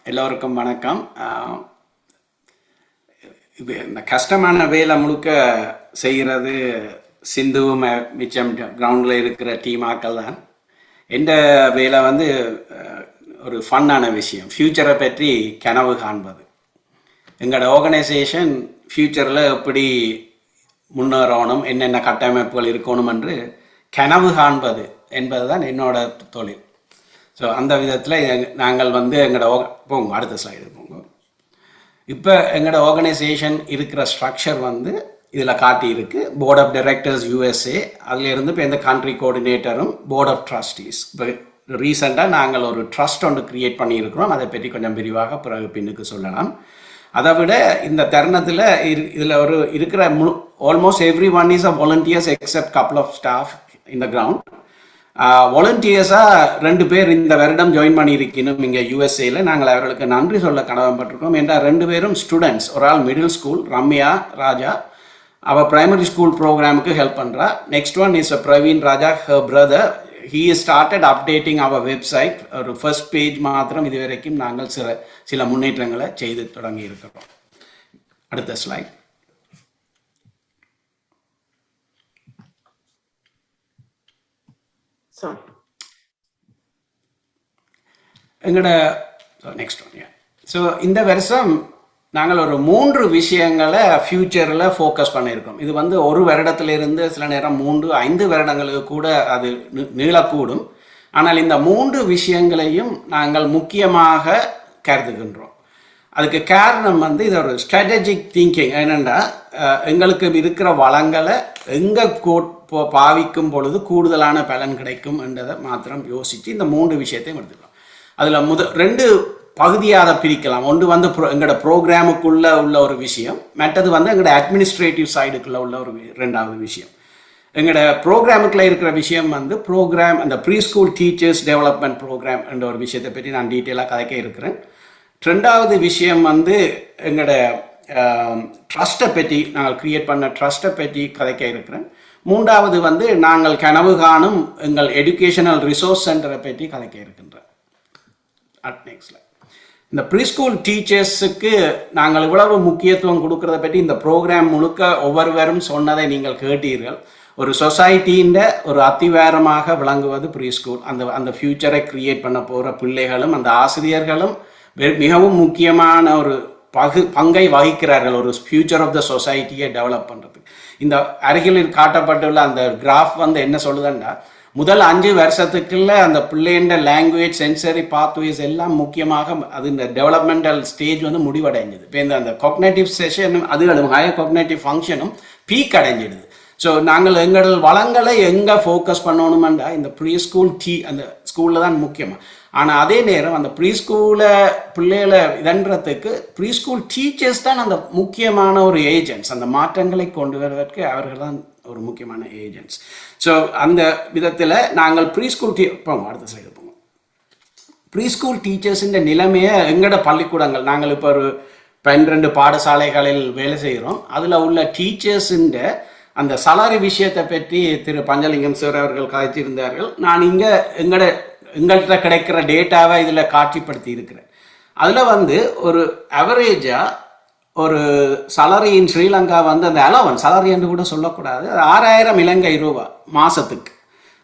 எல்லோருக்கும் வணக்கம். இது இந்த கஷ்டமான வேலை முழுக்க செய்கிறது சிந்துவும் மிச்சம் கிரவுண்டில் இருக்கிற டீம் ஆக்கள் தான். எந்த வேலை வந்து ஒரு ஃபன்னான விஷயம், ஃப்யூச்சரை பற்றி கனவு காண்பது. எங்களோட ஆர்கனைசேஷன் ஃப்யூச்சரில் எப்படி முன்னேறணும், என்னென்ன கட்டமைப்புகள் இருக்கணும் என்று கனவு காண்பது என்பது தான் என்னோட தொழில். ஸோ அந்த விதத்தில் நாங்கள் வந்து எங்களோட போங்க அடுத்த ஸ்லைடு போங்க. இப்போ எங்களோட ஆர்கனைசேஷன் இருக்கிற ஸ்ட்ரக்சர் வந்து இதில் காட்டியிருக்கு. போர்ட் ஆஃப் டைரக்டர்ஸ் யூஎஸ்ஏ, அதிலிருந்து இப்போ இந்த கண்ட்ரி கோஆர்டினேட்டரும் போர்ட் ஆஃப் ட்ரஸ்டீஸ். இப்போ ரீசெண்டாக நாங்கள் ஒரு ட்ரஸ்ட் ஒன்று க்ரியேட் பண்ணியிருக்கிறோம். அதை பற்றி கொஞ்சம் விரிவாக பிறகு பின்னுக்கு சொல்லலாம். அதை விட இந்த தருணத்தில் இதில் ஒரு இருக்கிற almost every one is a volunteers except couple of staff in the ground. வாலண்டியர்ஸாக 2 பேர் இந்த வருடம் ஜாயின் பண்ணியிருக்கணும் இங்கே யூஎஸ்ஏல. நாங்கள் அவர்களுக்கு நன்றி சொல்ல கடமைப்பட்டிருக்கோம். என்றால் 2 பேரும் ஸ்டூடெண்ட்ஸ். ஒரு ஆள் மிடில் ஸ்கூல் ரம்யா ராஜா, அவள் பிரைமரி ஸ்கூல் ப்ரோக்ராமுக்கு ஹெல்ப் பண்ணுறா. Next one is Praveen Raja, her brother. He started updating our website. ஒரு ஃபர்ஸ்ட் பேஜ் மாத்திரம் இது வரைக்கும் நாங்கள் சில முன்னேற்றங்களை செய்து தொடங்கி இருக்கிறோம். அடுத்த ஸ்லைட். எங்களோட நெக்ஸ்ட் ஒன். ஸோ இந்த வருஷம் நாங்கள் ஒரு 3 விஷயங்களை ஃப்யூச்சரில் ஃபோக்கஸ் பண்ணியிருக்கோம். இது வந்து ஒரு வருடத்திலிருந்து சில நேரம் 3-5 வருடங்களுக்கு கூட அது நீளக்கூடும். ஆனால் இந்த 3 விஷயங்களையும் நாங்கள் முக்கியமாக கருதுகின்றோம். அதுக்கு காரணம் வந்து இது ஒரு ஸ்ட்ராட்டஜிக் திங்கிங். என்னென்னா, எங்களுக்கு இருக்கிற வளங்களை எங்கே பாவிக்கும் பொழுது கூடுதலான பலன் கிடைக்கும் என்றதை மாத்திரம் யோசித்து இந்த 3 விஷயத்தையும் எடுத்துக்கலாம். அதில் 2 பகுதியாக அதை பிரிக்கலாம். ஒன்று வந்து எங்களோட ப்ரோக்ராமுக்குள்ளே உள்ள ஒரு விஷயம், மற்றது வந்து எங்களோட அட்மினிஸ்ட்ரேட்டிவ் சைடுக்குள்ளே உள்ள ஒரு 2வது விஷயம். எங்களோட ப்ரோக்ராமுக்குள்ளே இருக்கிற விஷயம் வந்து ப்ரோக்ராம், அந்த pre school teachers development program என்ற ஒரு விஷயத்தை பற்றி நான் டீட்டெயிலாக கதைக்க இருக்கிறேன். 2வது விஷயம் வந்து எங்களோட ட்ரஸ்ட்டை பற்றி, நாங்கள் க்ரியேட் பண்ண ட்ரஸ்ட்டை பற்றி கதைக்க இருக்கிறேன். 3வது வந்து நாங்கள் கனவு காணும் எங்கள் எஜுகேஷனல் ரிசோர்ஸ் சென்டரை பற்றி கதைக்க இருக்கின்றோம். நெக்ஸ்ட்ல இந்த ப்ரீ ஸ்கூல் டீச்சர்ஸுக்கு நாங்கள் இவ்வளவு முக்கியத்துவம் கொடுக்கறத பற்றி இந்த ப்ரோக்ராம் முழுக்க ஒவ்வொருவரும் சொன்னதை நீங்கள் கேட்டீர்கள். ஒரு சொசைட்டியின் ஒரு அத்திவாரமாக விளங்குவது ப்ரீ ஸ்கூல். அந்த ஃப்யூச்சரை கிரியேட் பண்ண போகிற பிள்ளைகளும் அந்த ஆசிரியர்களும் மிகவும் முக்கியமான ஒரு பங்கை வகிக்கிறார்கள் ஒரு ஃபியூச்சர் ஆஃப் த சொசைட்டியை டெவலப் பண்ணுறதுக்கு. இந்த அருகில் காட்டப்பட்டுள்ள அந்த கிராஃப் வந்து என்ன சொல்லுதுன்னா, முதல் 5 வருஷத்துக்குள்ள அந்த பிள்ளைண்ட லாங்குவேஜ், சென்சரி பாத்வேஸ் எல்லாம் முக்கியமாக அது இந்த டெவலப்மெண்டல் ஸ்டேஜ் வந்து முடிவடைஞ்சுது. இப்போ இந்த காக்னேட்டிவ் செஷனும் அதுகளும் ஹையர் காக்னேட்டிவ் ஃபங்க்ஷனும் பீக் அடைஞ்சிடுது. ஸோ நாங்கள் எங்கள் வளங்களை எங்கே ஃபோக்கஸ் பண்ணணுமெண்டா இந்த ப்ரீ ஸ்கூல் அந்த ஸ்கூலில் தான் முக்கியமாக. ஆனால் அதே நேரம் அந்த ப்ரீ ஸ்கூலை பிள்ளைகளை இதன்றதுக்கு ப்ரீ ஸ்கூல் டீச்சர்ஸ் தான் அந்த முக்கியமான ஒரு ஏஜென்ட்ஸ். அந்த மாற்றங்களை கொண்டு வருவதற்கு அவர்கள் தான் ஒரு முக்கியமான ஏஜென்ட்ஸ். ஸோ அந்த விதத்தில் நாங்கள் ப்ரீ ஸ்கூல் போங்க அடுத்த சைடு போங்க. ப்ரீ ஸ்கூல் டீச்சர்ஸுன்ற நிலைமையை எங்களோட பள்ளிக்கூடங்கள், நாங்கள் இப்போ ஒரு 12 பாடசாலைகளில் வேலை செய்கிறோம். அதில் உள்ள டீச்சர்ஸுன்ற அந்த சலாரி விஷயத்தை பற்றி திரு பஞ்சலிங்கம் சார் அவர்கள் கதைத்திருந்தார்கள். நான் இங்கே எங்கள்கிட்ட கிடைக்கிற டேட்டாவை இதில் காட்சிப்படுத்தி இருக்கிறேன். அதில் வந்து ஒரு அவரேஜாக ஒரு சலரி இன் ஸ்ரீலங்கா வந்து அந்த அலவன்ஸ் சலரி என்று கூட சொல்லக்கூடாது, 6000 இலங்கை ரூபா மாதத்துக்கு.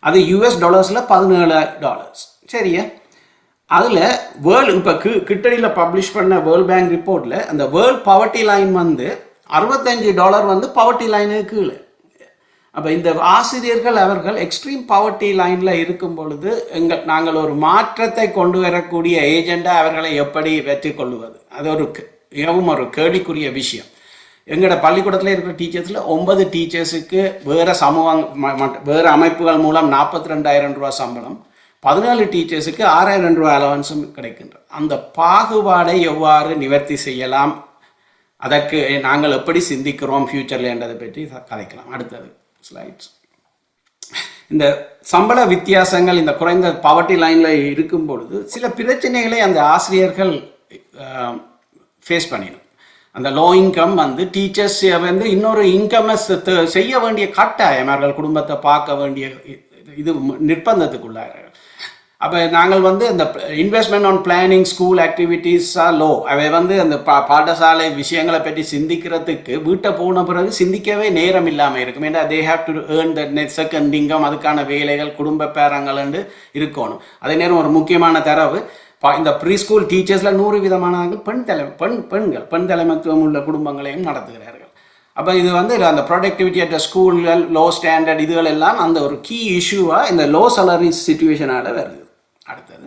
அது $US $17. சரியா? அதில் வேர்ல்டு இப்போ கிட்டடியில் பப்ளிஷ் பண்ண வேர்ல்ட் பேங்க் ரிப்போர்ட்டில் அந்த வேர்ல்ட் பவர்ட்டி லைன் வந்து $65 வந்து பவர்ட்டி லைனுக்கு கீழே. அப்போ இந்த ஆசிரியர்கள் அவர்கள் எக்ஸ்ட்ரீம் பவர்ட்டி லைனில் இருக்கும் பொழுது நாங்கள் ஒரு மாற்றத்தை கொண்டு வரக்கூடிய ஏஜெண்டாக அவர்களை எப்படி வெற்றி கொள்ளுவது, அது ஒரு மிகவும் ஒரு கேள்விக்குரிய விஷயம். எங்களோட பள்ளிக்கூடத்தில் இருக்கிற டீச்சர்ஸில் 9 டீச்சர்ஸுக்கு வேறு அமைப்புகள் மூலம் $42,000 சம்பளம், 17 டீச்சர்ஸுக்கு $6,000 அலவன்ஸும் கிடைக்கின்றது. அந்த பாகுபாடை எவ்வாறு நிவர்த்தி செய்யலாம், அதற்கு நாங்கள் எப்படி சிந்திக்கிறோம் ஃப்யூச்சரில் என்றதை பற்றி கதைக்கலாம். அடுத்தது ஸ்லைட்ஸ். இந்த சம்பள வித்தியாசங்கள் இந்த குறைந்த பவர்ட்டி லைனில் இருக்கும் பொழுது சில பிரச்சனைகளை அந்த ஆசிரியர்கள் ஃபேஸ் பண்ணிடும். அந்த லோ இன்கம் வந்து டீச்சர்ஸ் வந்து இன்னொரு இன்கம்மை செய்ய வேண்டிய கட்டாயம், அவர்கள் குடும்பத்தை பார்க்க வேண்டிய இது நிர்பந்தத்துக்குள்ளார்கள். அப்போ நாங்கள் வந்து இந்த இன்வெஸ்ட்மெண்ட் ஆன் பிளானிங் ஸ்கூல் ஆக்டிவிட்டீஸாக லோ. அவை வந்து அந்த பாடசாலை விஷயங்களை பற்றி சிந்திக்கிறதுக்கு வீட்டை போன பிறகு சிந்திக்கவே நேரம் இல்லாமல் இருக்கும். ஏன்னா they have to earn the net second income, அதுக்கான வேலைகள், குடும்ப பேரங்கள்ண்டு இருக்கணும். அதே நேரம் ஒரு முக்கியமான தரவு, இந்த ப்ரீ ஸ்கூல் டீச்சர்ஸில் 100 விதமான பெண்கள் பெண் தலைமைத்துவம் உள்ள குடும்பங்களையும் நடத்துகிறார்கள். அப்போ இது வந்து அந்த ப்ரொடக்டிவிட்டி அட் ஸ்கூல்கள், லோ ஸ்டாண்டர்ட், இதுகள் எல்லாம் அந்த ஒரு கீ இஷ்யூவாக இந்த லோ சேலரி சிச்சுவேஷனால் வருது. அடுத்தது,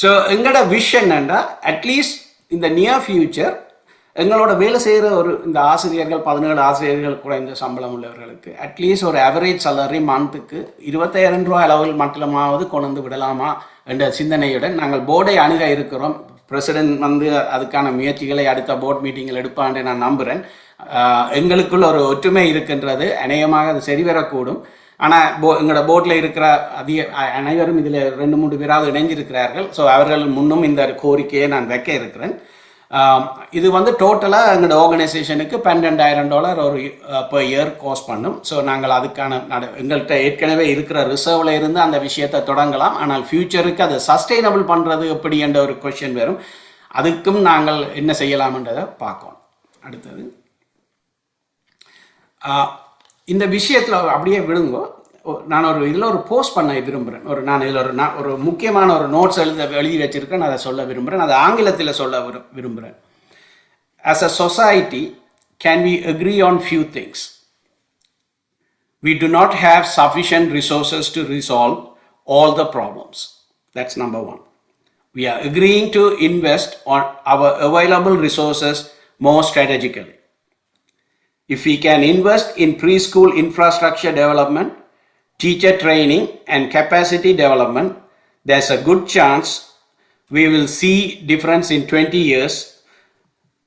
ஸோ எங்களோட விஷன் என்னென்னா அட்லீஸ்ட் இந்த நியர் ஃபியூச்சர் எங்களோட வேலை செய்கிற இந்த ஆசிரியர்கள், 17 ஆசிரியர்கள் குறைந்த சம்பளம் உள்ளவர்களுக்கு அட்லீஸ்ட் ஒரு ஆவரேஜ் சேலரி மந்த்துக்கு 25,000 ரூபா அளவில் மட்டுமாவது கொண்டு விடலாமா என்ற சிந்தனையுடன் நாங்கள் போர்டை அணுக இருக்கிறோம். பிரசிடென்ட் வந்து அதுக்கான முயற்சிகளை அடுத்த போர்ட் மீட்டிங்கில் எடுப்பான்னு நான் நம்புகிறேன். எங்களுக்குள்ள ஒரு ஒற்றுமை இருக்கின்றது, அநேகமாக அது சரிவரக்கூடும். ஆனால் எங்களோட போர்டில் இருக்கிற அனைவரும் இதில் 2-3 பேராவது இணைஞ்சிருக்கிறார்கள். ஸோ அவர்கள் முன்னும் இந்த கோரிக்கையை நான் வைக்க இருக்கிறேன். இது வந்து டோட்டலாக எங்களோட ஆர்கனைசேஷனுக்கு $12,000 ஒரு per year காஸ்ட் பண்ணும். ஸோ நாங்கள் அதுக்கான எங்கள்கிட்ட ஏற்கனவே இருக்கிற ரிசர்வில் இருந்து அந்த விஷயத்தை தொடங்கலாம். ஆனால் ஃபியூச்சருக்கு அதை சஸ்டெயினபிள் பண்ணுறது எப்படி என்ற ஒரு கொஸ்டின் வரும். அதுக்கும் நாங்கள் என்ன செய்யலாம்ன்றதை பார்க்கணும். அடுத்தது, இந்த விஷயத்தில் அப்படியே விடுங்கோ. நான் இதில் ஒரு போஸ்ட் பண்ண விரும்புகிறேன். நான் இதில் ஒரு முக்கியமான ஒரு நோட்ஸ் எழுதி வச்சிருக்கேன். அதை சொல்ல விரும்புகிறேன். அதை ஆங்கிலத்தில் சொல்ல விரும்புகிறேன். As a society, can we agree on few things? We do not have sufficient resources to resolve all the problems. That's number one. We are agreeing to invest on our available resources more strategically. If we can invest in preschool infrastructure development, teacher training and capacity development, there's a good chance we will see difference in 20 years.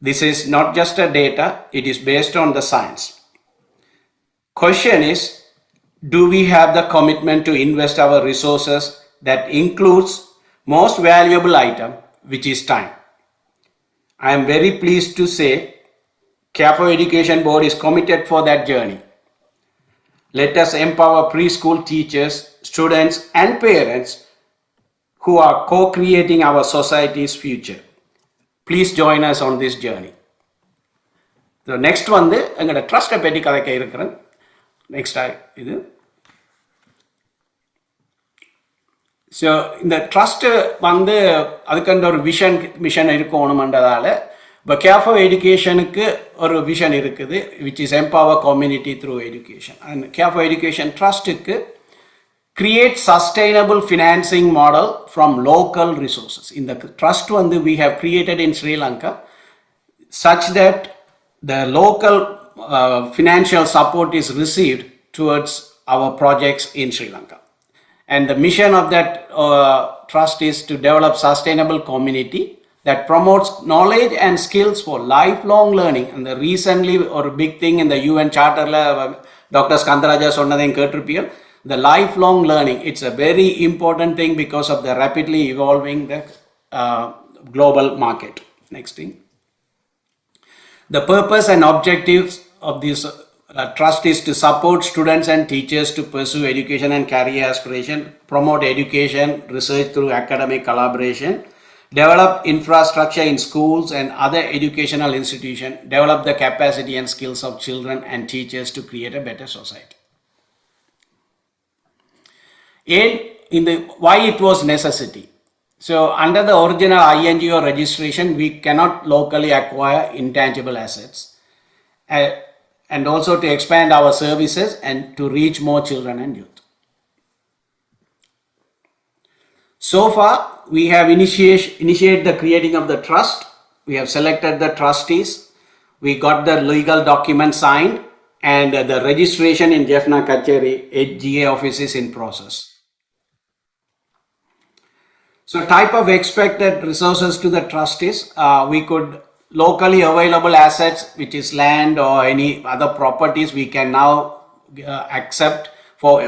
This is not just a data, it is based on the science. Question is, do we have the commitment to invest our resources that includes most valuable item, which is time? I am very pleased to say Chelliah Education Board is committed for that journey. Let us empower preschool teachers, students and parents who are co-creating our society's future. Please join us on this journey. So next வந்து எங்களோட ட்ரஸ்ட்டை பற்றி கதைக்க இருக்கிறேன். நெக்ஸ்டாக இது, so இந்த trust வந்து அதுக்குன்ற ஒரு mission இருக்கணுமன்றதால இப்போ Chelliah எஜுகேஷனுக்கு ஒரு விஷன் இருக்குது, which is empower community through education. And Chelliah education ட்ரஸ்ட்டுக்கு create sustainable financing model from local resources. In the trust வந்து we have created in Sri Lanka such that the local financial support is received towards our projects in Sri Lanka. And the mission of that trust is to develop sustainable community that promotes knowledge and skills for lifelong learning. And the recently or big thing in the UN Charter, Dr. Skandaraja சொன்னதையும் கேட்டிருப்பீர்கள், the lifelong learning. It's a very important thing because of the rapidly evolving the global market. Next thing. The purpose and objectives of this trust is to support students and teachers to pursue education and career aspiration, promote education, research through academic collaboration, develop infrastructure in schools and other educational institutions, develop the capacity and skills of children and teachers to create a better society. Why it was necessity. So under the original INGO registration, we cannot locally acquire intangible assets, and also to expand our services and to reach more children and youth. So far, we have initiated the creating of the trust. We have selected the trustees. We got the legal document signed, and the registration in Jaffna Kacheri HGA office is in process. So type of expected resources to the trustees, we could locally available assets, which is land or any other properties, we can now accept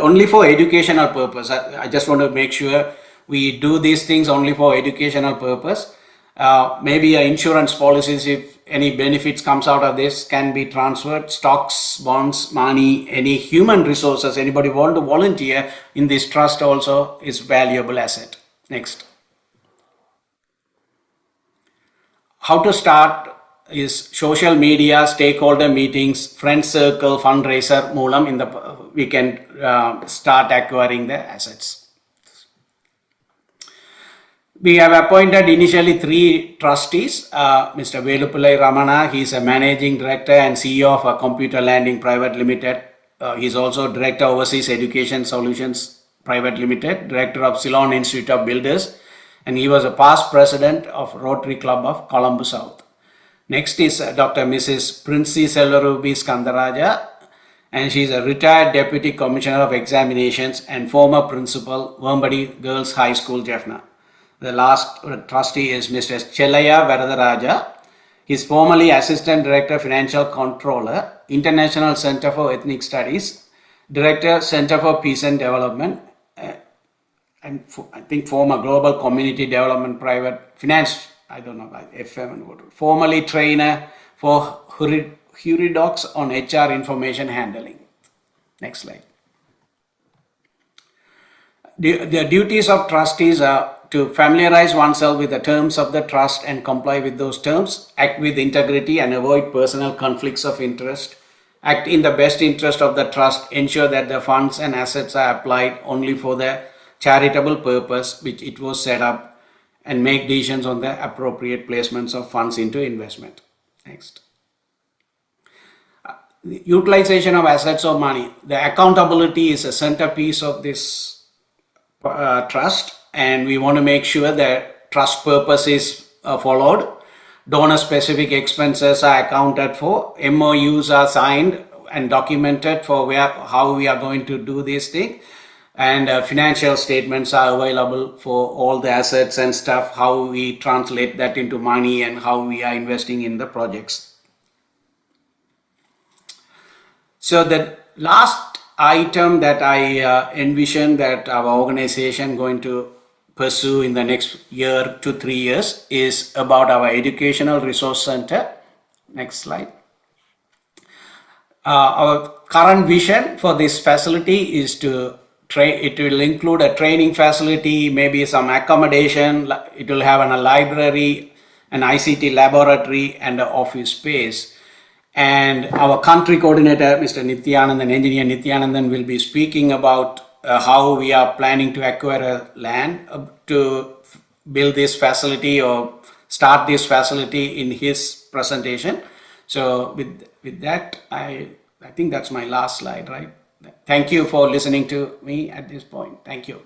only for educational purpose. I just want to make sure we do these things only for educational purpose. Maybe insurance policies, if any benefits comes out of this, can be transferred. Stocks, bonds, money, any human resources, anybody want to volunteer in this trust also is valuable asset. Next. How to start is social media, stakeholder meetings, friend circle, fundraiser moolam we can start acquiring the assets. We have appointed initially 3 trustees. Mr. Velupillai Ramana, he is a managing director and CEO of Computer Landing Private Limited. He is also director Overseas Education Solutions Private Limited, director of Ceylon Institute of Builders, and he was a past president of Rotary Club of Colombo South. Next is Dr. Mrs. Princy Selvarubi Skandaraja, and she is a retired Deputy Commissioner of Examinations and former principal, Wormbadi Girls High School, Jaffna. The last trustee is Mr. Chelliah Devarajan. He is formerly Assistant Director, Financial Controller, International Center for Ethnic Studies, Director, Center for Peace and Development, and I think former Global Community Development Private Finance, I don't know, like FM and what. Formerly trainer for Huridocs on HR information handling. Next slide. The duties of trustees are to familiarize oneself with the terms of the trust and comply with those terms, act with integrity and avoid personal conflicts of interest, act in the best interest of the trust, ensure that the funds and assets are applied only for the charitable purpose which it was set up, and make decisions on the appropriate placements of funds into investment. Next. The utilization of assets or money. The accountability is a centerpiece of this trust, and we want to make sure that trust purpose is followed. Donor specific expenses are accounted for. MOUs are signed and documented for how we are going to do this thing, and financial statements are available for all the assets and stuff, how we translate that into money and how we are investing in the projects. So the last item that I envision that our organization going to pursue in the next year to 3 years is about our educational resource center. Next slide. Our current vision for this facility is to it will include a training facility, maybe some accommodation. It will have a library, an ICT laboratory, and an office space. And our country coordinator, Mr. Nityanandan, engineer Nityanandan, will be speaking about how we are planning to acquire a land to build this facility or start this facility in his presentation. So with that, I think that's my last slide, right? Thank you for listening to me at this point. Thank you.